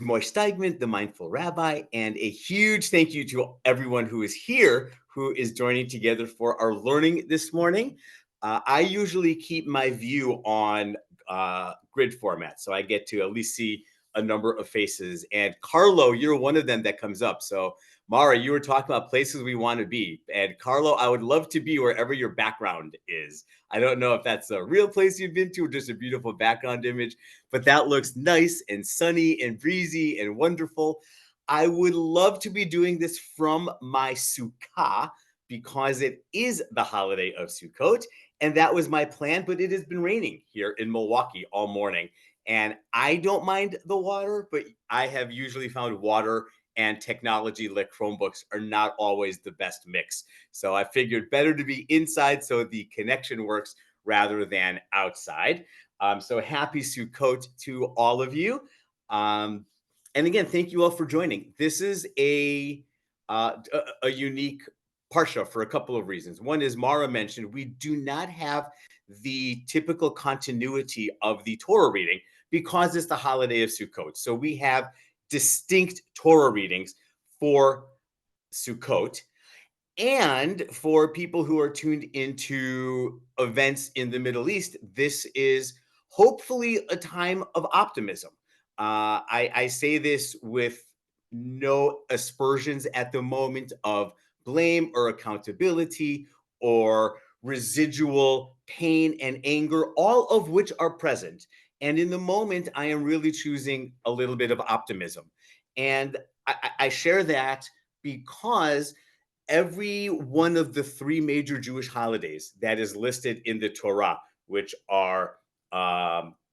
Moishe Steigmann, the Mindful Rabbi, and a huge thank you to everyone who is here, who is joining together for our learning this morning. I usually keep my view on grid format, so I get to at least see a number of faces. And Carlo, you're one of them that comes up. So Mara, you were talking about places we want to be. And Carlo, I would love to be wherever your background is. I don't know if that's a real place you've been to or just a beautiful background image, but that looks nice and sunny and breezy and wonderful. I would love to be doing this from my sukkah because it is the holiday of Sukkot. And that was my plan, but it has been raining here in Milwaukee all morning. And I don't mind the water, but I have usually found water and technology like Chromebooks are not always the best mix. So I figured better to be inside so the connection works rather than outside. So happy Sukkot to all of you. And again, thank you all for joining. This is a unique Parsha for a couple of reasons. One is Mara mentioned we do not have the typical continuity of the Torah reading because it's the holiday of Sukkot. So we have distinct Torah readings for Sukkot. And for people who are tuned into events in the Middle East, this is hopefully a time of optimism. I say this with no aspersions at the moment of blame or accountability or residual pain and anger, all of which are present. And in the moment, I am really choosing a little bit of optimism. And I share that because every one of the three major Jewish holidays that is listed in the Torah, which are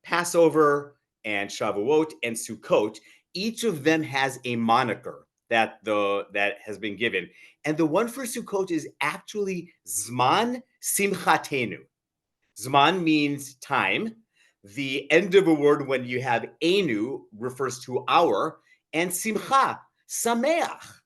Passover and Shavuot and Sukkot, each of them has a moniker that has been given. And the one for Sukkot is actually Zman Simchateinu. Zman means time. The end of a word when you have enu refers to our, and simcha, sameach.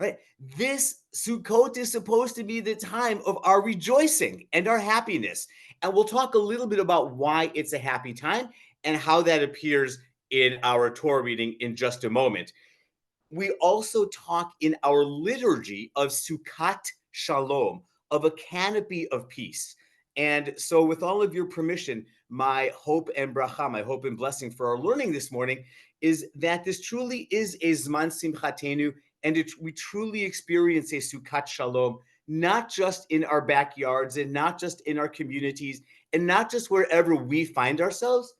Right? This Sukkot is supposed to be the time of our rejoicing and our happiness. And we'll talk a little bit about why it's a happy time and how that appears in our Torah reading in just a moment. We also talk in our liturgy of Sukkot Shalom, of a canopy of peace. And so, with all of your permission, my hope and bracha, my hope and blessing for our learning this morning is that this truly is a Zman Simchateinu, and we truly experience a Sukkot Shalom, not just in our backyards and not just in our communities and not just wherever we find ourselves,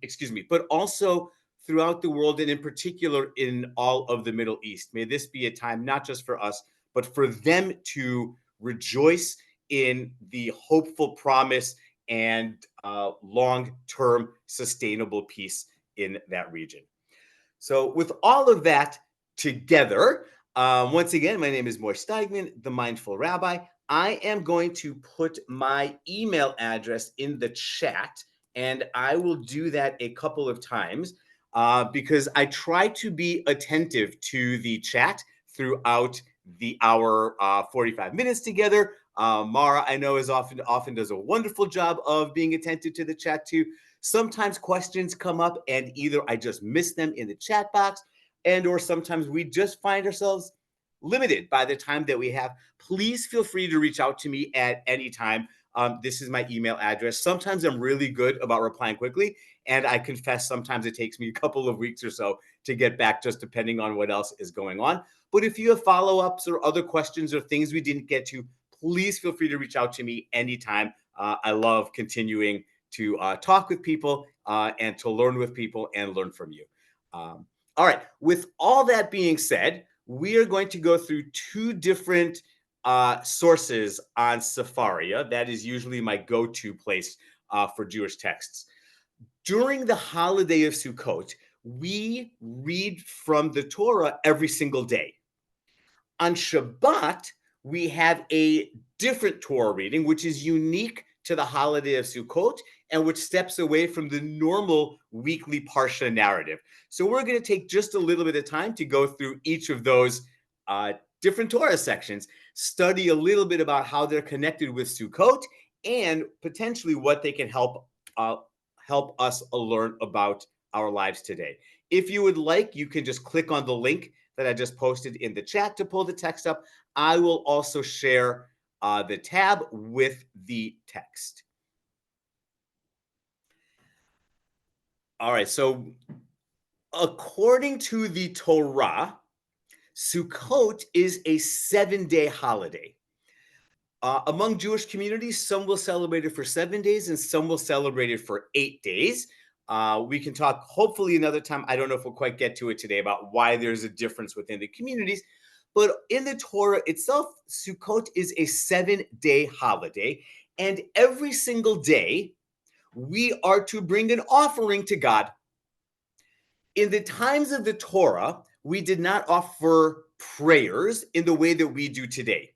excuse me, but also throughout the world and in particular in all of the Middle East. May this be a time not just for us, but for them to rejoice in the hopeful promise and long-term sustainable peace in that region. So with all of that together, once again, my name is Moishe Steigmann, the Mindful Rabbi. I am going to put my email address in the chat, and I will do that a couple of times because I try to be attentive to the chat throughout our 45 minutes together. Mara, I know, often does a wonderful job of being attentive to the chat too. Sometimes questions come up and either I just miss them in the chat box or sometimes we just find ourselves limited by the time that we have. Please feel free to reach out to me at any time. This is my email address. Sometimes I'm really good about replying quickly, and I confess sometimes it takes me a couple of weeks or so to get back, just depending on what else is going on. But if you have follow-ups or other questions or things we didn't get to, please feel free to reach out to me anytime. I love continuing to talk with people and to learn with people and learn from you. All right. With all that being said, we are going to go through two different sources on Sefaria. That is usually my go-to place for Jewish texts. During the holiday of Sukkot, we read from the Torah every single day. On Shabbat, we have a different Torah reading, which is unique to the holiday of Sukkot and which steps away from the normal weekly Parsha narrative. So we're going to take just a little bit of time to go through each of those different Torah sections, study a little bit about how they're connected with Sukkot, and potentially what they can help us learn about our lives today. If you would like, you can just click on the link that I just posted in the chat to pull the text up. I will also share the tab with the text. All right, so according to the Torah, Sukkot is a 7-day holiday. Among Jewish communities, some will celebrate it for 7 days and some will celebrate it for 8 days. We can talk hopefully another time. I don't know if we'll quite get to it today about why there's a difference within the communities. But in the Torah itself, Sukkot is a 7-day holiday. And every single day, we are to bring an offering to God. In the times of the Torah, we did not offer prayers in the way that we do today.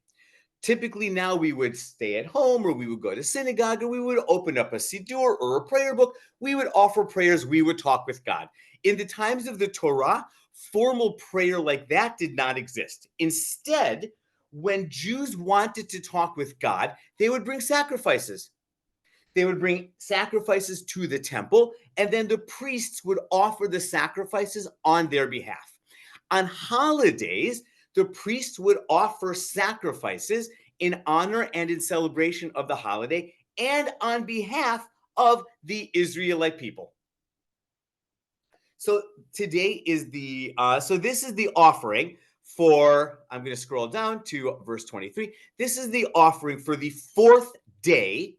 Typically now we would stay at home or we would go to synagogue or we would open up a siddur or a prayer book. We would offer prayers. We would talk with God. In the times of the Torah, formal prayer like that did not exist. Instead, when Jews wanted to talk with God, they would bring sacrifices. They would bring sacrifices to the temple, and then the priests would offer the sacrifices on their behalf. On holidays, the priests would offer sacrifices in honor and in celebration of the holiday and on behalf of the Israelite people. So today is this is the offering for, I'm going to scroll down to verse 23. This is the offering for the 4th day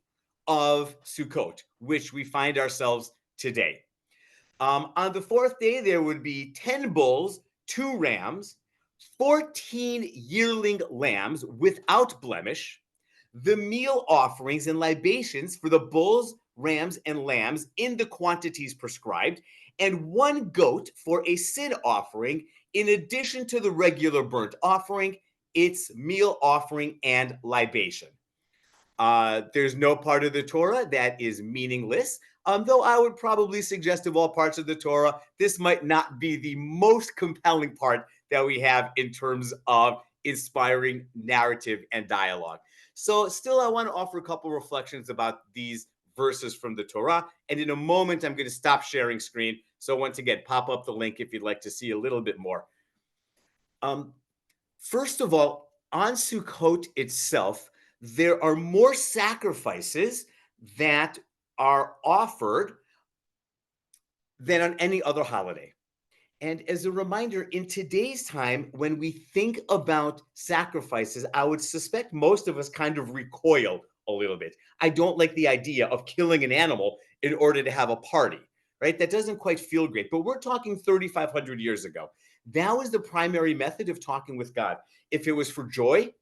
of Sukkot, which we find ourselves today. On the 4th day, there would be 10 bulls, 2 rams, 14 yearling lambs without blemish, the meal offerings and libations for the bulls, rams, and lambs in the quantities prescribed, and 1 goat for a sin offering, in addition to the regular burnt offering, its meal offering, and libation. There's no part of the Torah that is meaningless, though I would probably suggest of all parts of the Torah, this might not be the most compelling part that we have in terms of inspiring narrative and dialogue. So still, I want to offer a couple reflections about these verses from the Torah. And in a moment, I'm going to stop sharing screen. So once again, pop up the link if you'd like to see a little bit more. First of all, on Sukkot itself, there are more sacrifices that are offered than on any other holiday. And as a reminder, in today's time, when we think about sacrifices, I would suspect most of us kind of recoil a little bit. I don't like the idea of killing an animal in order to have a party, right? That doesn't quite feel great. But we're talking 3,500 years ago. That was the primary method of talking with God. If it was for joy,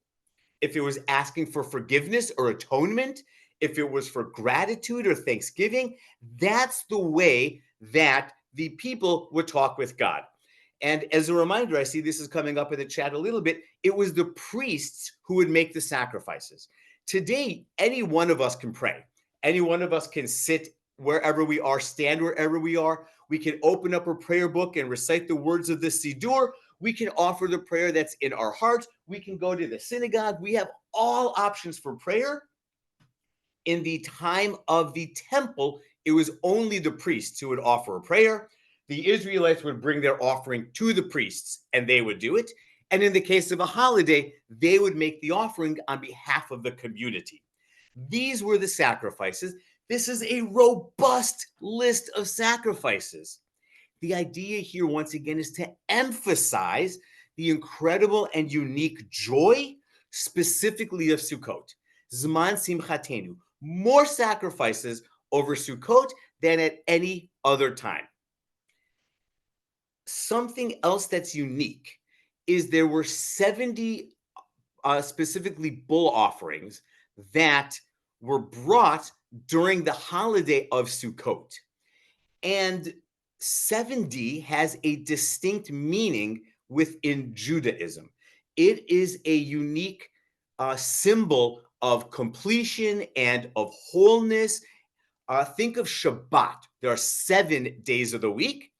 if it was asking for forgiveness or atonement, if it was for gratitude or thanksgiving, that's the way that the people would talk with God. And as a reminder, I see this is coming up in the chat a little bit, it was the priests who would make the sacrifices. Today, any one of us can pray. Any one of us can sit wherever we are, stand wherever we are. We can open up a prayer book and recite the words of the Siddur. We can offer the prayer that's in our hearts. We can go to the synagogue. We have all options for prayer. In the time of the temple, it was only the priests who would offer a prayer. The Israelites would bring their offering to the priests and they would do it. And in the case of a holiday, they would make the offering on behalf of the community. These were the sacrifices. This is a robust list of sacrifices. The idea here, once again, is to emphasize the incredible and unique joy, specifically of Sukkot. Zman Simchateinu, more sacrifices over Sukkot than at any other time. Something else that's unique is there were 70 specifically bull offerings that were brought during the holiday of Sukkot. And 70 has a distinct meaning within Judaism. It is a unique symbol of completion and of wholeness. Think of Shabbat. There are 7 days of the week.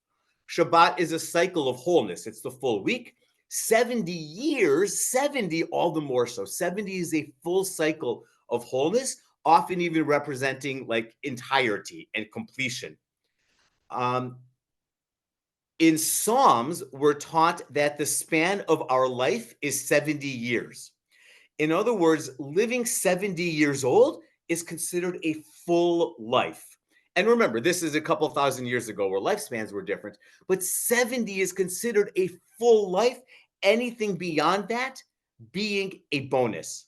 Shabbat is a cycle of wholeness. It's the full week. 70 years, 70 all the more so. 70 is a full cycle of wholeness, often even representing like entirety and completion. In Psalms, we're taught that the span of our life is 70 years. In other words, living 70 years old is considered a full life. And remember, this is a couple thousand years ago where lifespans were different, but 70 is considered a full life. Anything beyond that being a bonus.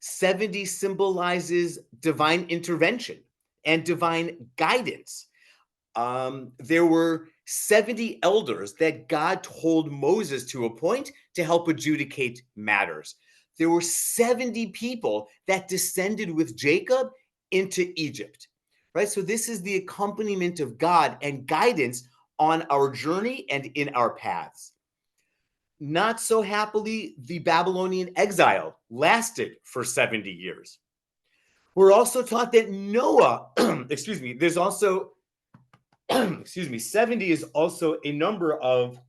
70 symbolizes divine intervention and divine guidance. There were 70 elders that God told Moses to appoint to help adjudicate matters. There were 70 people that descended with Jacob into Egypt, right? So this is the accompaniment of God and guidance on our journey and in our paths. Not so happily, the Babylonian exile lasted for 70 years. We're also taught that Noah, there's also 70 is also a number of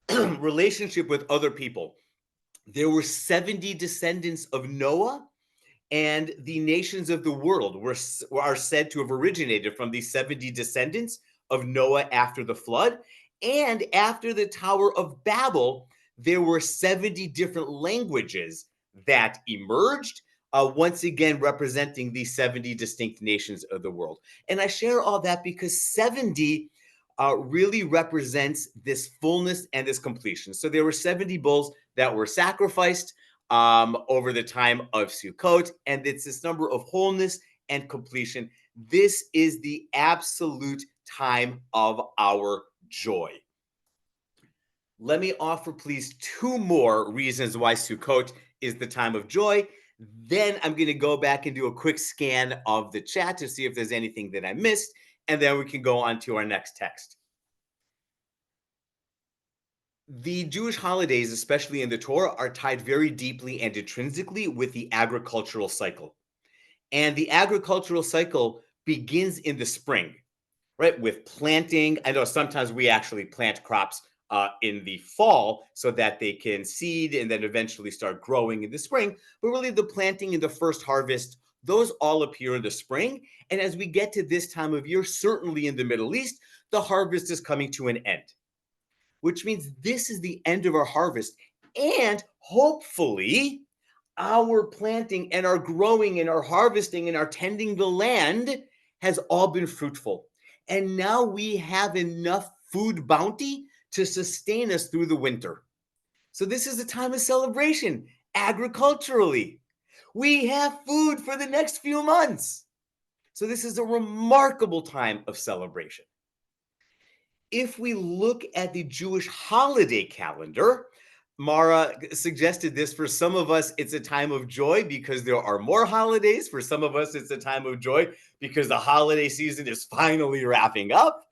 relationship with other people. There were 70 descendants of Noah, and the nations of the world are said to have originated from these 70 descendants of Noah after the flood. And after the Tower of Babel, there were 70 different languages that emerged, once again representing the 70 distinct nations of the world. And I share all that because 70 really represents this fullness and this completion. So there were 70 bulls that were sacrificed over the time of Sukkot, and it's this number of wholeness and completion. This is the absolute time of our joy. Let me offer, please, two more reasons why Sukkot is the time of joy. Then I'm going to go back and do a quick scan of the chat to see if there's anything that I missed, and then we can go on to our next text. The Jewish holidays, especially in the Torah, are tied very deeply and intrinsically with the agricultural cycle. And the agricultural cycle begins in the spring, right? With planting. I know sometimes we actually plant crops in the fall so that they can seed and then eventually start growing in the spring. But really the planting and the first harvest, those all appear in the spring. And as we get to this time of year, certainly in the Middle East, the harvest is coming to an end, which means this is the end of our harvest. And hopefully our planting and our growing and our harvesting and our tending the land has all been fruitful. And now we have enough food bounty to sustain us through the winter. So this is a time of celebration agriculturally. We have food for the next few months. So this is a remarkable time of celebration. If we look at the Jewish holiday calendar, Mara suggested this. For some of us, it's a time of joy because there are more holidays. For some of us, it's a time of joy because the holiday season is finally wrapping up.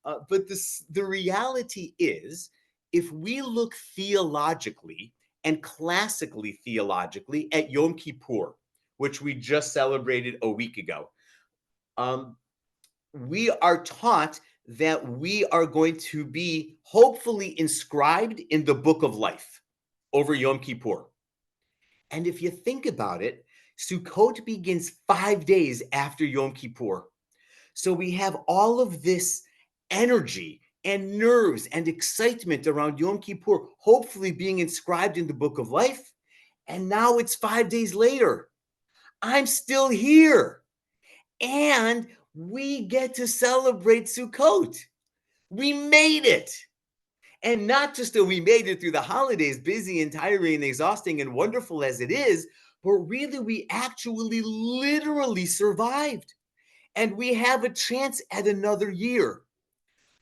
But the reality is, if we look theologically and classically theologically at Yom Kippur, which we just celebrated a week ago, we are taught that we are going to be hopefully inscribed in the book of life over Yom Kippur. And if you think about it, Sukkot begins 5 days after Yom Kippur. So we have all of this energy and nerves and excitement around Yom Kippur, hopefully being inscribed in the book of life. And now it's 5 days later. I'm still here. And we get to celebrate Sukkot. We made it. And not just that we made it through the holidays, busy and tiring and exhausting and wonderful as it is, but really we actually literally survived. And we have a chance at another year.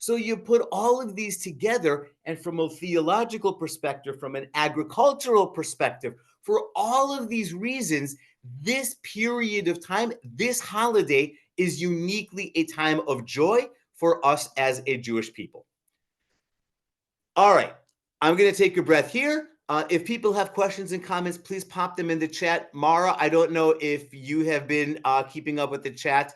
So you put all of these together, and from a theological perspective, from an agricultural perspective, for all of these reasons, this period of time, this holiday is uniquely a time of joy for us as a Jewish people. All right, I'm going to take a breath here. If people have questions and comments, please pop them in the chat. Mara, I don't know if you have been keeping up with the chat.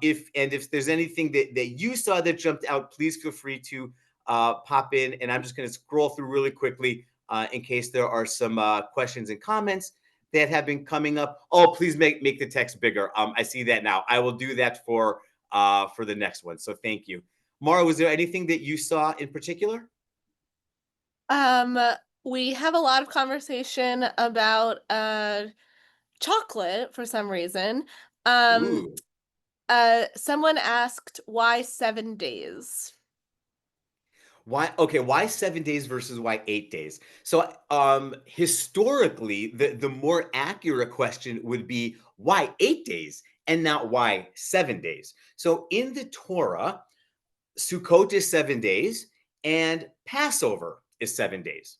If there's anything that you saw that jumped out, please feel free to pop in. And I'm just going to scroll through really quickly in case there are some questions and comments that have been coming up. Oh, please make the text bigger. I see that now. I will do that for for the next one. So thank you. Mara, was there anything that you saw in particular? We have a lot of conversation about chocolate for some reason. Ooh. Someone asked why 7 days? Why? Okay, why 7 days versus why 8 days? So, historically, the more accurate question would be why 8 days and not why 7 days. So, in the Torah, Sukkot is 7 days and Passover is 7 days.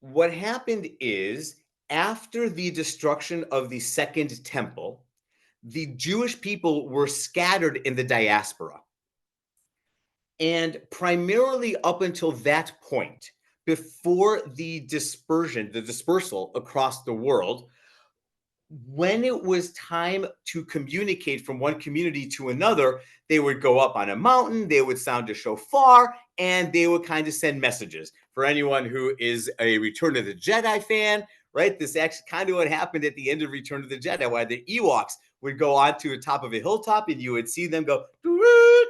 What happened is after the destruction of the Second Temple, the Jewish people were scattered in the diaspora. And primarily up until that point, before the dispersal across the world, when it was time to communicate from one community to another, they would go up on a mountain, they would sound a shofar, and they would kind of send messages. For anyone who is a Return of the Jedi fan, right, this actually kind of what happened at the end of Return of the Jedi, where the Ewoks would go onto the top of a hilltop and you would see them go,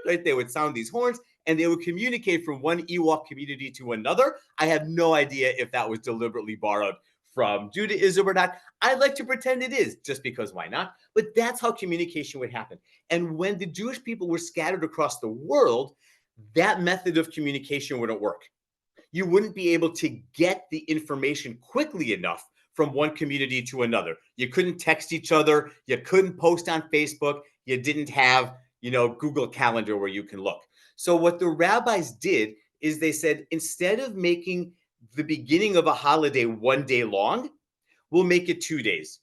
right, they would sound these horns and they would communicate from one Ewok community to another. I have no idea if that was deliberately borrowed from Judaism or not. I'd like to pretend it is, just because why not? But that's how communication would happen. And when the Jewish people were scattered across the world, that method of communication wouldn't work. You wouldn't be able to get the information quickly enough from one community to another. You couldn't text each other. You couldn't post on Facebook. You didn't have, Google Calendar where you can look. So what the rabbis did is they said, instead of making the beginning of a holiday one day long, we'll make it 2 days.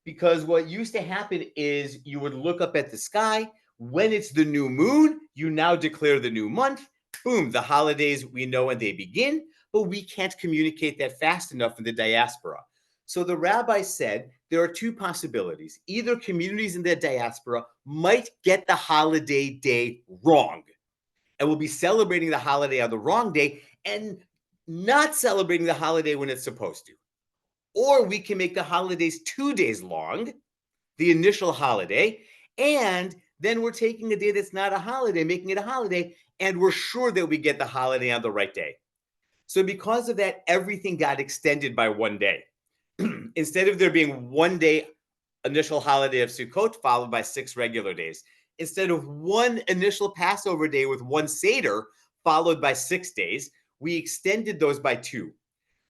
Because what used to happen is you would look up at the sky. When it's the new moon, you now declare the new month. Boom, the holidays, we know when they begin, but we can't communicate that fast enough in the diaspora. So the rabbi said there are two possibilities. Either communities in the diaspora might get the holiday day wrong and will be celebrating the holiday on the wrong day and not celebrating the holiday when it's supposed to. Or we can make the holidays 2 days long, the initial holiday, and then we're taking a day that's not a holiday, making it a holiday, and we're sure that we get the holiday on the right day. So because of that, everything got extended by one day. Instead of there being one day initial holiday of Sukkot followed by 6 regular days, instead of one initial Passover day with one Seder followed by 6 days, we extended those by 2.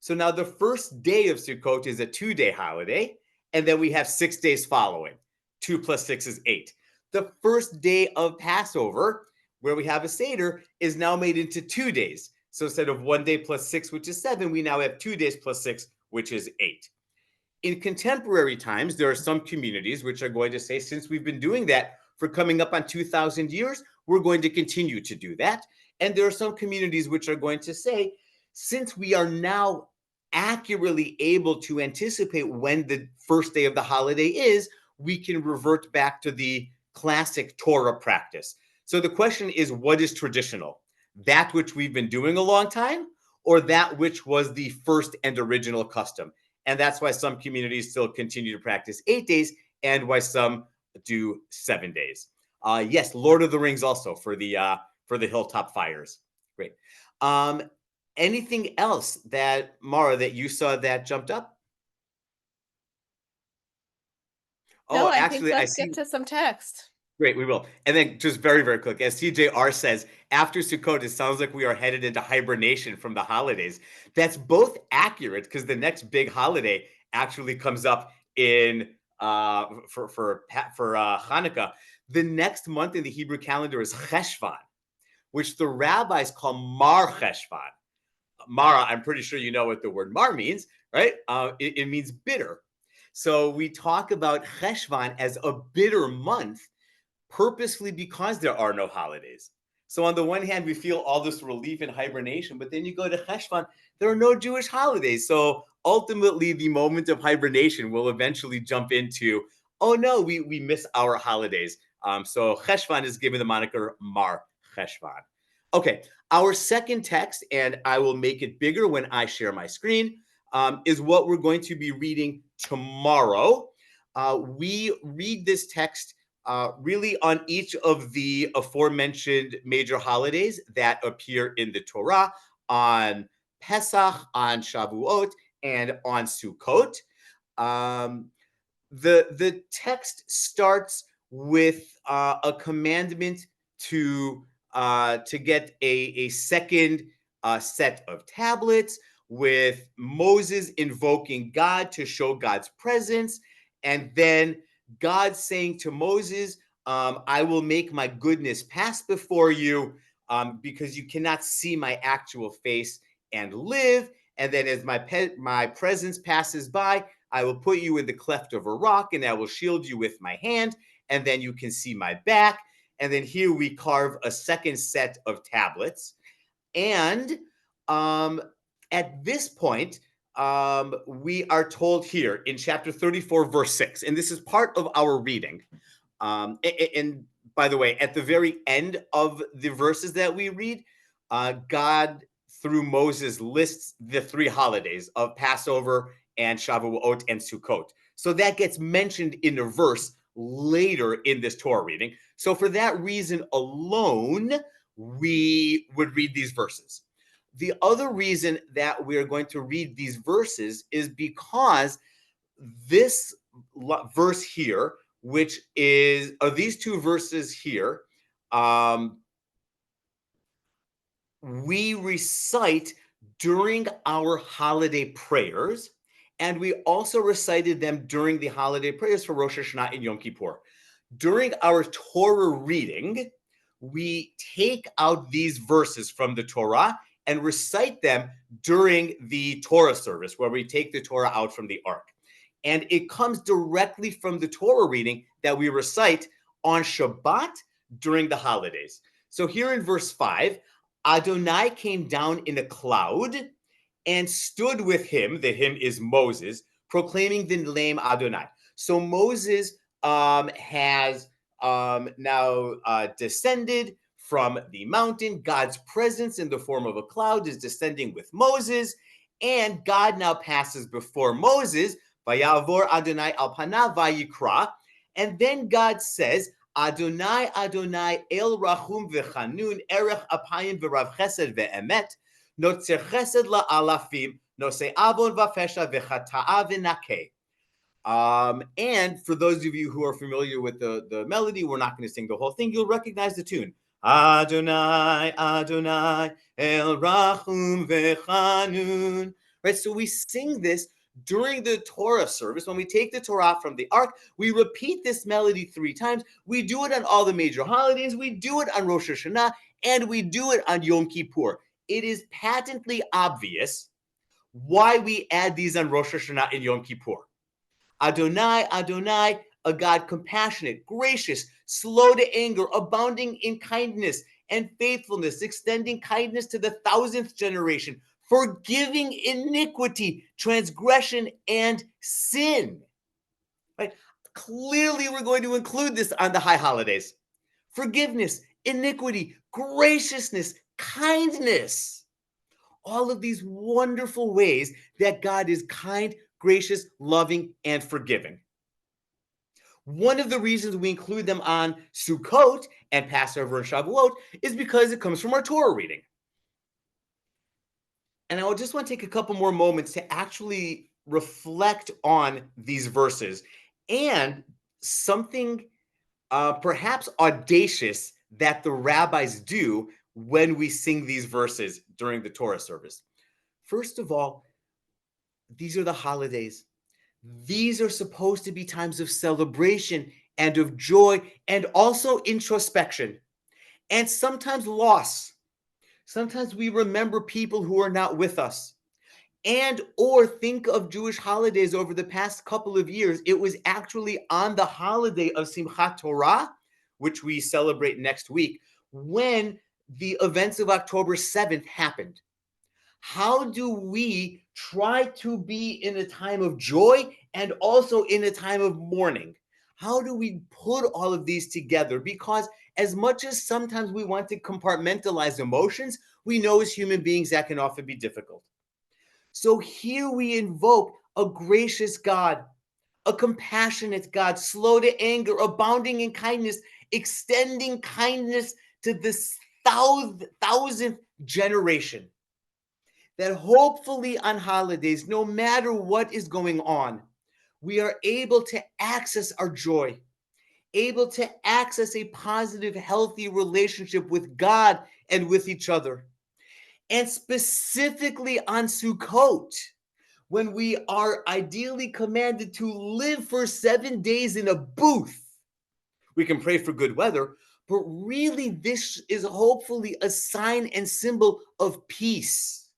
So now the first day of Sukkot is a 2-day holiday, and then we have 6 days following. 2 plus 6 is 8. The first day of Passover, where we have a Seder, is now made into 2 days. So instead of 1 day plus 6, which is 7, we now have 2 days plus 6, which is 8. In contemporary times, there are some communities which are going to say, since we've been doing that for coming up on 2,000 years, we're going to continue to do that. And there are some communities which are going to say, since we are now accurately able to anticipate when the first day of the holiday is, we can revert back to the classic Torah practice. So the question is, what is traditional? That which we've been doing a long time, or that which was the first and original custom? And that's why some communities still continue to practice 8 days and why some do 7 days. Yes, Lord of the Rings also for the hilltop fires. Great. Anything else that, Mara, that you saw that jumped up? No, Oh, I think actually, I let's see. get to some text. Great, we will. And then just very, very quick, as CJR says, after Sukkot, it sounds like we are headed into hibernation from the holidays. That's both accurate because the next big holiday actually comes up in for Hanukkah. The next month in the Hebrew calendar is Cheshvan, which the rabbis call Mar Cheshvan. Mara, I'm pretty sure you know what the word Mar means, right? It means bitter. So we talk about Cheshvan as a bitter month purposefully because there are no holidays. So on the one hand, we feel all this relief in hibernation, but then you go to Cheshvan, there are no Jewish holidays. So ultimately, the moment of hibernation will eventually jump into, oh no, we miss our holidays. So Cheshvan is given the moniker Mar Cheshvan. Okay, our second text, and I will make it bigger when I share my screen, is what we're going to be reading tomorrow. We read this text really on each of the aforementioned major holidays that appear in the Torah, on Pesach, on Shavuot, and on Sukkot. The text starts with a commandment to get a second set of tablets, with Moses invoking God to show God's presence, and then God saying to Moses, I will make my goodness pass before you, because you cannot see my actual face and live. And then as my presence passes by, I will put you in the cleft of a rock, and I will shield you with my hand, and then you can see my back. And then here we carve a second set of tablets. And at this point, we are told here in chapter 34, verse 6, and this is part of our reading. And by the way, at the very end of the verses that we read, God, through Moses, lists the three holidays of Passover and Shavuot and Sukkot. So that gets mentioned in a verse later in this Torah reading. So for that reason alone, we would read these verses. The other reason that we're going to read these verses is because this verse here, which is these two verses here, we recite during our holiday prayers, and we also recited them during the holiday prayers for Rosh Hashanah and Yom Kippur. During our Torah reading, we take out these verses from the Torah and recite them during the Torah service, where we take the Torah out from the ark. And it comes directly from the Torah reading that we recite on Shabbat during the holidays. So here in verse 5, Adonai came down in a cloud and stood with him, the him is Moses, proclaiming the name Adonai. So Moses has now descended from the mountain. God's presence in the form of a cloud is descending with Moses, and God now passes before Moses, Vayavor Adonai al panav vayikra, and then God says, Adonai, Adonai, El Rachum v'Chanun, Erech Apayim v'Rav Chesed v'Emet, Notzer Chesed la'alafim, Nosei Avon v'Fesha v'Chata'a v'Nakeh. And for those of you who are familiar with the melody, we're not going to sing the whole thing. You'll recognize the tune. Adonai, Adonai, El Rachum v'Chanun. Right, so we sing this during the Torah service. When we take the Torah from the ark, we repeat this melody 3 times. We do it on all the major holidays. We do it on Rosh Hashanah, and we do it on Yom Kippur. It is patently obvious why we add these on Rosh Hashanah and Yom Kippur. Adonai, Adonai, a God compassionate, gracious, slow to anger, abounding in kindness and faithfulness, extending kindness to the 1,000th generation, forgiving iniquity, transgression, and sin. Right? Clearly, we're going to include this on the high holidays. Forgiveness, iniquity, graciousness, kindness. All of these wonderful ways that God is kind, gracious, loving, and forgiving. One of the reasons we include them on Sukkot and Passover and Shavuot is because it comes from our Torah reading. And I just want to take a couple more moments to actually reflect on these verses and something perhaps audacious that the rabbis do when we sing these verses during the Torah service. First of all, these are the holidays. These are supposed to be times of celebration and of joy and also introspection and sometimes loss. Sometimes we remember people who are not with us. And or think of Jewish holidays over the past couple of years. It was actually on the holiday of Simchat Torah, which we celebrate next week, when the events of October 7th happened. How do we try to be in a time of joy and also in a time of mourning? How do we put all of these together? Because as much as sometimes we want to compartmentalize emotions, we know as human beings that can often be difficult. So here we invoke a gracious God, a compassionate God, slow to anger, abounding in kindness, extending kindness to the thousandth generation. That hopefully on holidays, no matter what is going on, we are able to access our joy, able to access a positive, healthy relationship with God and with each other. And specifically on Sukkot, when we are ideally commanded to live for 7 days in a booth. We can pray for good weather, but really this is hopefully a sign and symbol of peace.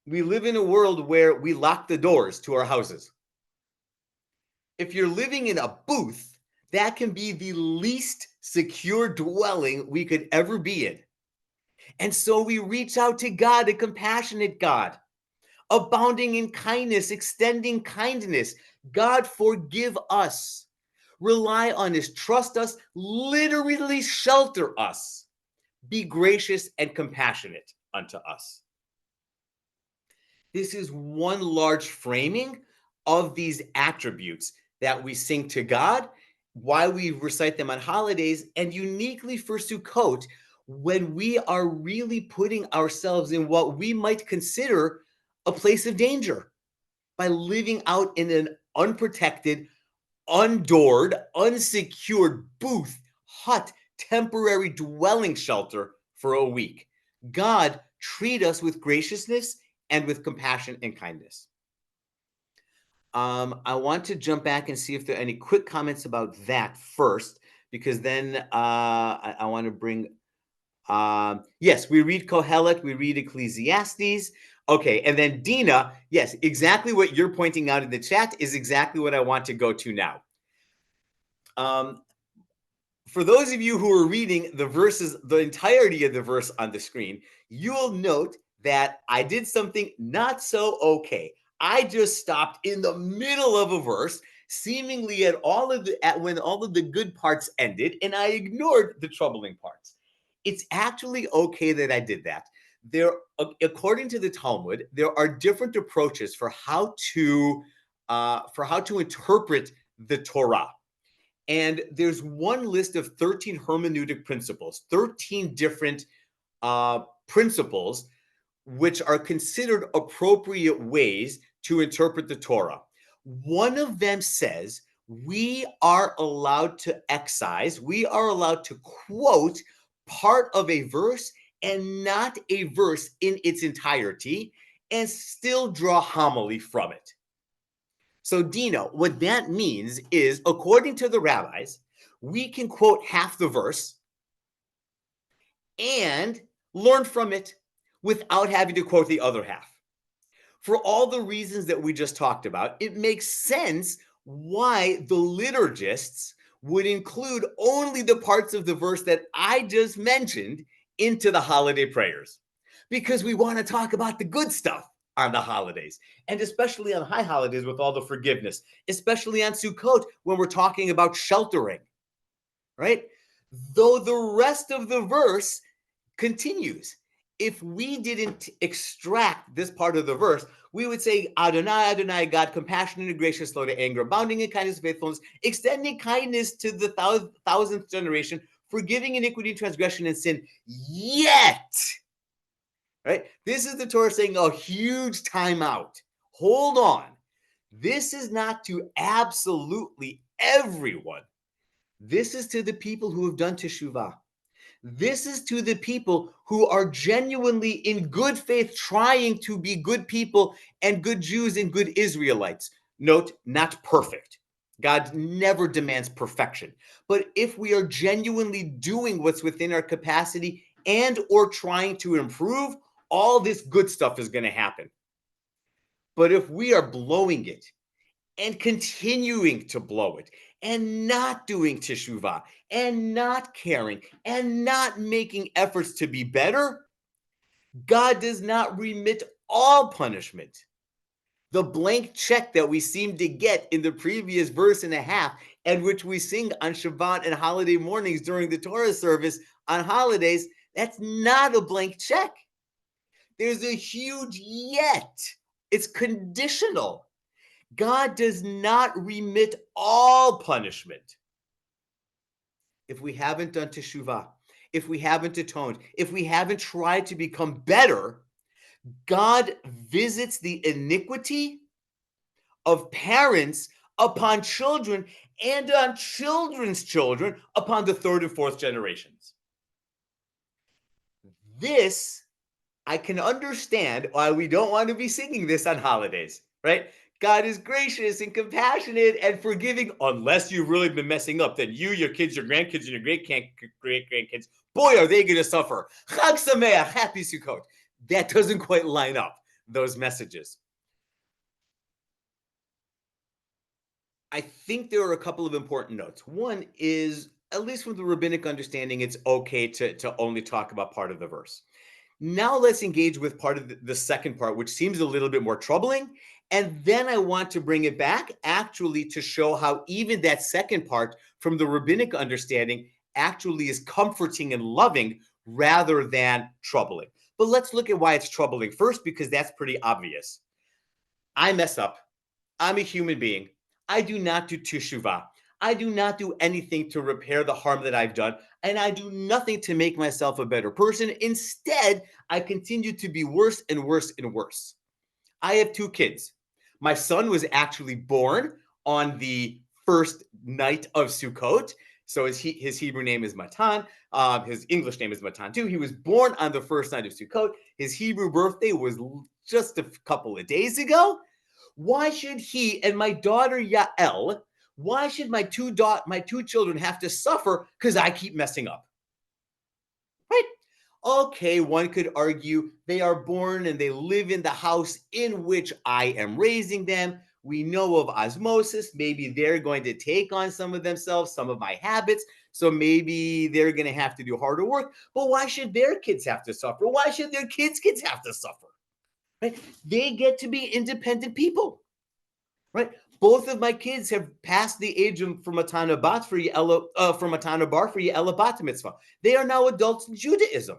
We live in a world where we lock the doors to our houses. If you're living in a booth, that can be the least secure dwelling we could ever be in. And so we reach out to God, a compassionate God, abounding in kindness, extending kindness. God, forgive us. Rely on us, trust us, literally shelter us. Be gracious and compassionate unto us. This is one large framing of these attributes that we sing to God, why we recite them on holidays, and uniquely for Sukkot, when we are really putting ourselves in what we might consider a place of danger by living out in an unprotected, undoored, unsecured booth, hut, temporary dwelling shelter for a week. God, treat us with graciousness and with compassion and kindness. I want to jump back and see if there are any quick comments about that first, because then I want to bring. Yes, we read Kohelet, we read Ecclesiastes. Okay, and then Dina, yes, exactly what you're pointing out in the chat is exactly what I want to go to now. For those of you who are reading the verses, the entirety of the verse on the screen, you'll note that I did something not so okay. I just stopped in the middle of a verse, seemingly when all of the good parts ended, and I ignored the troubling parts. It's actually okay that I did that. According to the Talmud, there are different approaches for how to interpret the Torah. And there's one list of 13 hermeneutic principles, 13 different principles which are considered appropriate ways to interpret the Torah. One of them says we are allowed to excise, we are allowed to quote part of a verse and not a verse in its entirety and still draw homily from it. So, Dino, what that means is, according to the rabbis, we can quote half the verse and learn from it without having to quote the other half. For all the reasons that we just talked about, it makes sense why the liturgists would include only the parts of the verse that I just mentioned into the holiday prayers, because we want to talk about the good stuff on the holidays, and especially on high holidays with all the forgiveness, especially on Sukkot when we're talking about sheltering, right? Though the rest of the verse continues. If we didn't extract this part of the verse, we would say, Adonai, Adonai, God, compassionate and gracious, slow to anger, abounding in kindness and faithfulness, extending kindness to the thousandth generation, forgiving iniquity, transgression, and sin. Yet, right? This is the Torah saying a huge timeout. Hold on. This is not to absolutely everyone. This is to the people who have done teshuvah. This is to the people who are genuinely in good faith trying to be good people and good Jews and good Israelites. Note, not perfect. God never demands perfection. But if we are genuinely doing what's within our capacity and or trying to improve, all this good stuff is going to happen. But if we are blowing it and continuing to blow it and not doing teshuvah and not caring and not making efforts to be better, God does not remit all punishment. The blank check that we seem to get in the previous verse and a half, and which we sing on Shabbat and holiday mornings during the Torah service on holidays, that's not a blank check. There's a huge yet. It's conditional. God does not remit all punishment. If we haven't done teshuvah, if we haven't atoned, if we haven't tried to become better, God visits the iniquity of parents upon children and on children's children upon the third and fourth generations. This, I can understand why we don't want to be singing this on holidays, right? God is gracious and compassionate and forgiving, unless you've really been messing up. Then you, your kids, your grandkids, and your great-grandkids, boy, are they going to suffer. Chag Sameach, happy Sukkot. That doesn't quite line up, those messages. I think there are a couple of important notes. One is, at least from the rabbinic understanding, it's okay to only talk about part of the verse. Now let's engage with part of the second part, which seems a little bit more troubling. And then I want to bring it back actually to show how even that second part from the rabbinic understanding actually is comforting and loving rather than troubling. But let's look at why it's troubling first, because that's pretty obvious. I mess up. I'm a human being. I do not do teshuvah. I do not do anything to repair the harm that I've done, and I do nothing to make myself a better person. Instead, I continue to be worse and worse and worse. I have two kids. My son was actually born on the first night of Sukkot. So his Hebrew name is Matan. His English name is Matan too. He was born on the first night of Sukkot. His Hebrew birthday was just a couple of days ago. Why should he and my daughter Yael, why should my two children have to suffer because I keep messing up? Right? Okay, one could argue they are born and they live in the house in which I am raising them. We know of osmosis. Maybe they're going to take on some of themselves, some of my habits. So maybe they're going to have to do harder work. But why should their kids have to suffer? Why should their kids' have to suffer? Right? They get to be independent people. Right? Both of my kids have passed the age of for Matana Bat for Matana Bar for Ya'ela Bat Mitzvah. They are now adults in Judaism.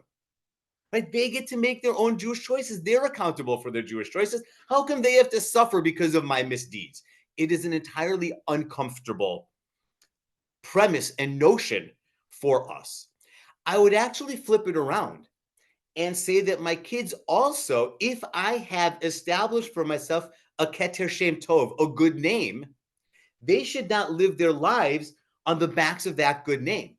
Right? They get to make their own Jewish choices. They're accountable for their Jewish choices. How come they have to suffer because of my misdeeds? It is an entirely uncomfortable premise and notion for us. I would actually flip it around and say that my kids also, if I have established for myself a keter shem tov, a good name, they should not live their lives on the backs of that good name.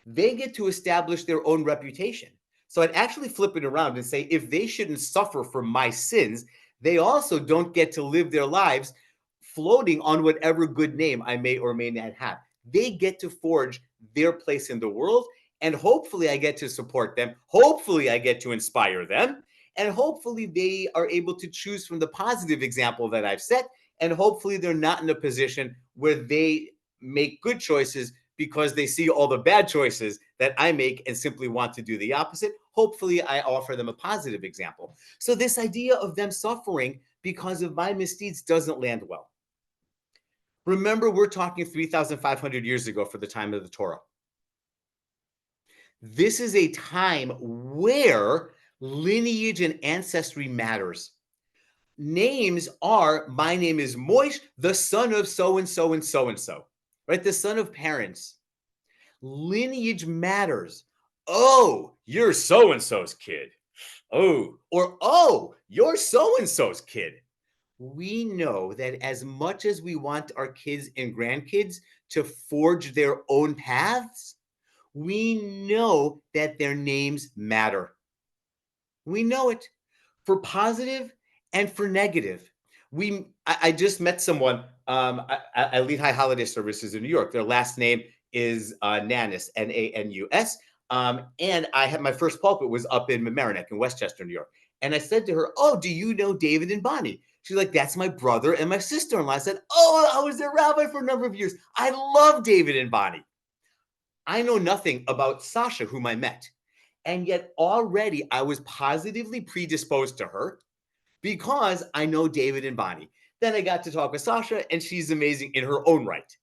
They get to establish their own reputation. So I'd actually flip it around and say, if they shouldn't suffer for my sins, they also don't get to live their lives floating on whatever good name I may or may not have. They get to forge their place in the world, and hopefully I get to support them. Hopefully I get to inspire them, and hopefully they are able to choose from the positive example that I've set, and hopefully they're not in a position where they make good choices because they see all the bad choices that I make and simply want to do the opposite. Hopefully I offer them a positive example. So this idea of them suffering because of my misdeeds doesn't land well. Remember, we're talking 3,500 years ago for the time of the Torah. This is a time where lineage and ancestry matters. Names are, my name is Moishe, the son of so-and-so and so-and-so, right? The son of parents. Lineage matters. Oh, you're so-and-so's kid. Oh, or oh, you're so-and-so's kid. We know that as much as we want our kids and grandkids to forge their own paths, we know that their names matter. We know it for positive and for negative. I just met someone. I lead high holiday services in New York. Their last name is Nanus, Nanus. And I had my first pulpit was up in Mamaroneck in Westchester, New York. And I said to her, "Oh, do you know David and Bonnie?" She's like, "That's my brother and my sister-in-law." I said, "Oh, I was their rabbi for a number of years. I love David and Bonnie." I know nothing about Sasha, whom I met. And yet already I was positively predisposed to her because I know David and Bonnie. Then I got to talk with Sasha, and she's amazing in her own right.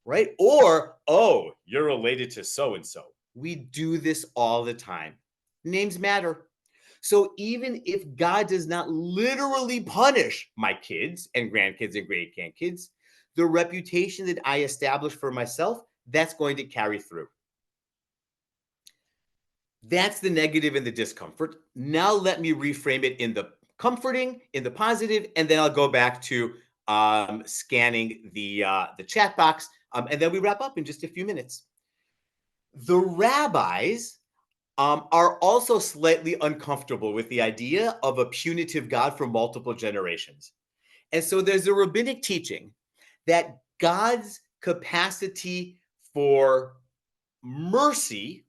Right? Or, oh, you're related to so-and-so. We do this all the time. Names matter. So even if God does not literally punish my kids and grandkids and great grandkids, the reputation that I establish for myself, that's going to carry through. That's the negative and the discomfort. Now let me reframe it in the comforting, in the positive, and then I'll go back to scanning the chat box, and then we wrap up in just a few minutes. The rabbis are also slightly uncomfortable with the idea of a punitive God for multiple generations. And so there's a rabbinic teaching that God's capacity for mercy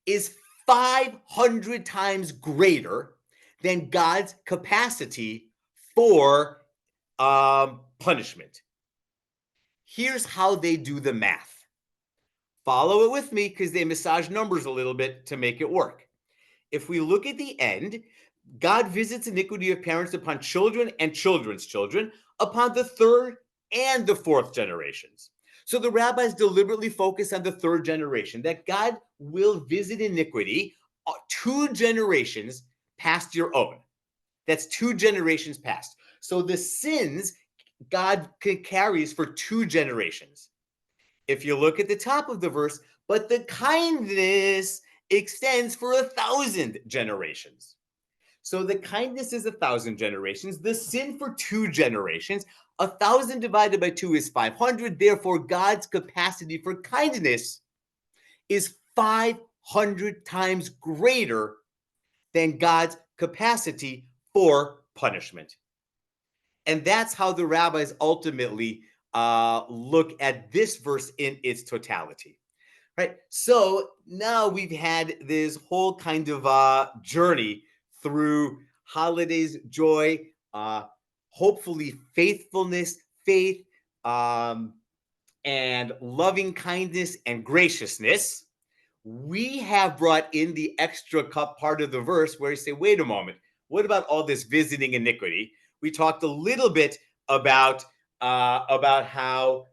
is 500 times greater than God's capacity for punishment. Here's how they do the math. Follow it with me because they massage numbers a little bit to make it work. If we look at the end, God visits iniquity of parents upon children and children's children, upon the third and the fourth generations. So the rabbis deliberately focus on the third generation, that God will visit iniquity 2 generations past your own. That's 2 generations past. So the sins God carries for 2 generations. If you look at the top of the verse, but the kindness extends for 1,000 generations. So the kindness is 1,000 generations, the sin for 2 generations. 1,000 divided by 2 is 500. Therefore, God's capacity for kindness is 500 times greater than God's capacity for punishment. And that's how the rabbis ultimately look at this verse in its totality. Right. So now we've had this whole kind of journey through holidays, joy, hopefully faithfulness, faith, and loving kindness and graciousness. We have brought in the extra cup part of the verse where you say, wait a moment, what about all this visiting iniquity? We talked a little bit about how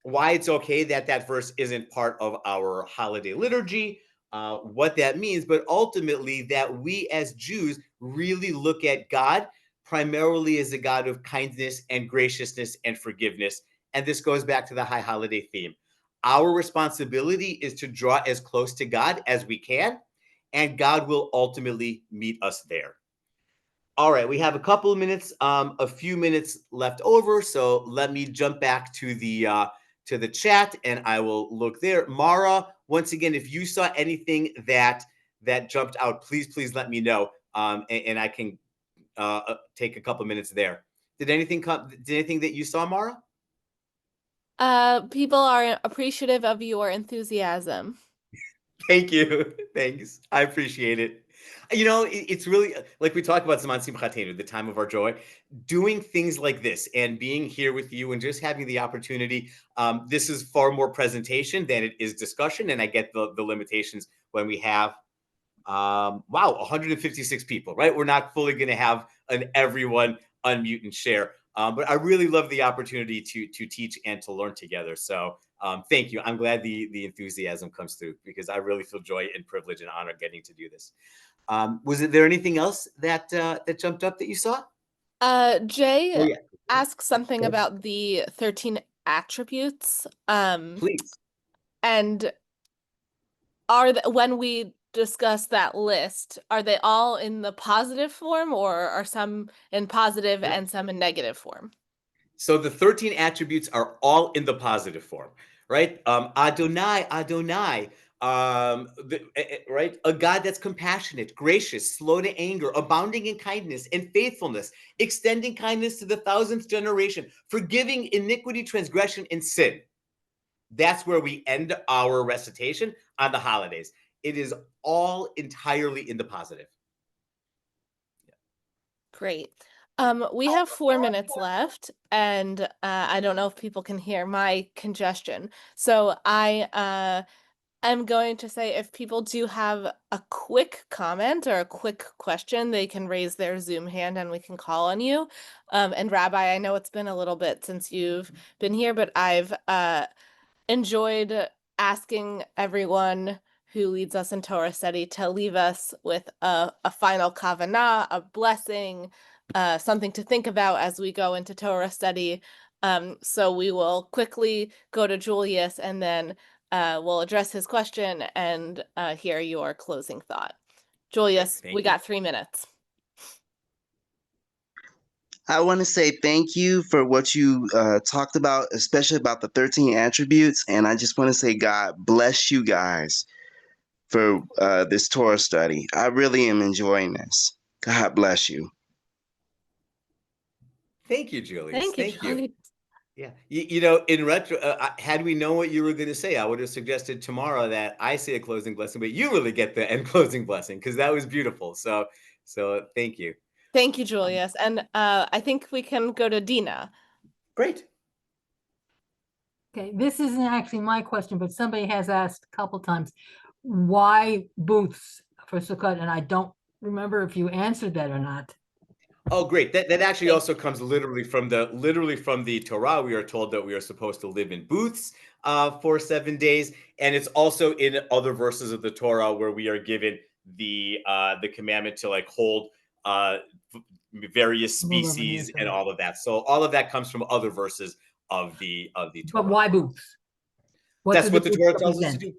why it's okay that that verse isn't part of our holiday liturgy, what that means, but ultimately that we as Jews really look at God primarily as a God of kindness and graciousness and forgiveness. And this goes back to the high holiday theme. Our responsibility is to draw as close to God as we can, and God will ultimately meet us there. All right, we have a couple of minutes, a few minutes left over, so let me jump back to the chat, and I will look there. Mara, once again, if you saw anything that jumped out, please let me know, and I can take a couple of minutes there. Did anything that you saw, Mara? People are appreciative of your enthusiasm. Thank you. Thanks. I appreciate it. You know, it's really like we talk about Zman Simchateinu, the time of our joy, doing things like this and being here with you and just having the opportunity. This is far more presentation than it is discussion. And I get the limitations when we have, 156 people, right? We're not fully going to have everyone unmute and share. But I really love the opportunity to teach and to learn together. So thank you. I'm glad the enthusiasm comes through because I really feel joy and privilege and honor getting to do this. Was there anything else that jumped up that you saw? Jay Oh yeah, asked something about the 13 attributes. please. And when we discuss that list, are they all in the positive form, or are some in positive and some in negative form? So the 13 attributes are all in the positive form, right? Adonai, Adonai, right? A God that's compassionate, gracious, slow to anger, abounding in kindness and faithfulness, extending kindness to the 1,000th generation, forgiving iniquity, transgression, and sin. That's where we end our recitation on the holidays. It is all entirely in the positive. Great. We have 4 minutes left, and I don't know if people can hear my congestion. So I am going to say if people do have a quick comment or a quick question, they can raise their Zoom hand and we can call on you. And Rabbi, I know it's been a little bit since you've been here, but I've enjoyed asking everyone who leads us in Torah study, to leave us with a final kavanah, a blessing, something to think about as we go into Torah study. So we will quickly go to Julius, and then we'll address his question and hear your closing thought. Julius, we got 3 minutes. I want to say thank you for what you talked about, especially about the 13 attributes. And I just want to say God bless you guys for this Torah study. I really am enjoying this. God bless you. Thank you, Julius. Thank you, Julius. Yeah. You know, in retro, had we known what you were going to say, I would have suggested tomorrow that I say a closing blessing, but you really get the end closing blessing, because that was beautiful. So thank you. Thank you, Julius. And I think we can go to Dina. Great. Okay, this isn't actually my question, but somebody has asked a couple times, why booths for Sukkot? And I don't remember if you answered that or not. Oh, great. That actually also comes literally from the Torah. We are told that we are supposed to live in booths for 7 days. And it's also in other verses of the Torah where we are given the commandment to like hold various species and all of that. So all of that comes from other verses of the Torah. But why booths? That's what the Torah tells us to do.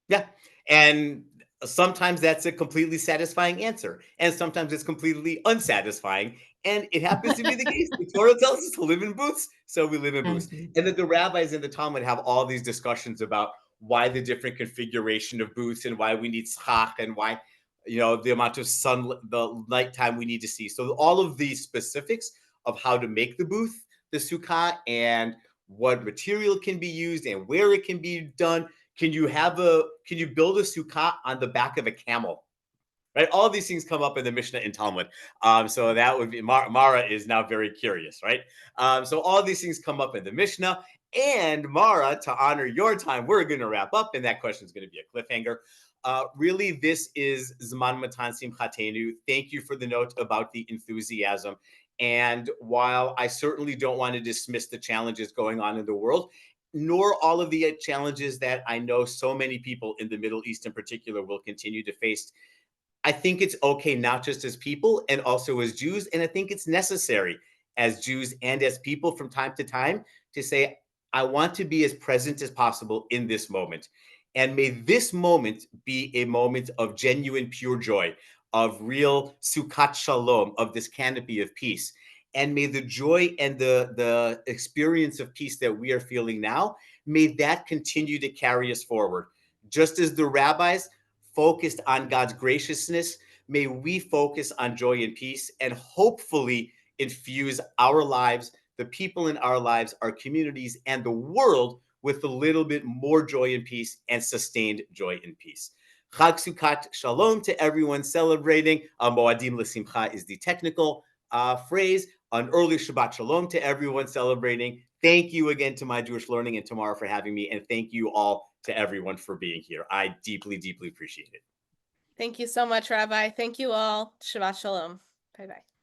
Yeah. And sometimes that's a completely satisfying answer, and sometimes it's completely unsatisfying. And it happens to be the case. The Torah tells us to live in booths, so we live in booths. And then the rabbis in the Talmud have all these discussions about why the different configuration of booths and why we need schach and why, you know, the amount of sun, the nighttime we need to see. So all of the specifics of how to make the booth, the sukkah, and what material can be used and where it can be done. Can you build a sukkah on the back of a camel? Right? All of these things come up in the Mishnah and Talmud. So that would be, Mara is now very curious, right? So all of these things come up in the Mishnah. And Mara, to honor your time, we're going to wrap up, and that question is going to be a cliffhanger. Really, this is Zman Matan Simchateinu. Thank you for the note about the enthusiasm. And while I certainly don't want to dismiss the challenges going on in the world, nor all of the challenges that I know so many people in the Middle East in particular will continue to face, I think it's okay, not just as people and also as Jews. And I think it's necessary as Jews and as people from time to time to say, I want to be as present as possible in this moment. And may this moment be a moment of genuine, pure joy, of real Sukkot Shalom, of this canopy of peace. And may the joy and the experience of peace that we are feeling now, may that continue to carry us forward. Just as the rabbis focused on God's graciousness, may we focus on joy and peace, and hopefully infuse our lives, the people in our lives, our communities, and the world with a little bit more joy and peace, and sustained joy and peace. Chag Sukkot Shalom to everyone celebrating. Moadim L'Simcha is the technical phrase. An early Shabbat Shalom to everyone celebrating. Thank you again to My Jewish Learning and Tamara for having me. And thank you all to everyone for being here. I deeply, deeply appreciate it. Thank you so much, Rabbi. Thank you all. Shabbat Shalom. Bye-bye.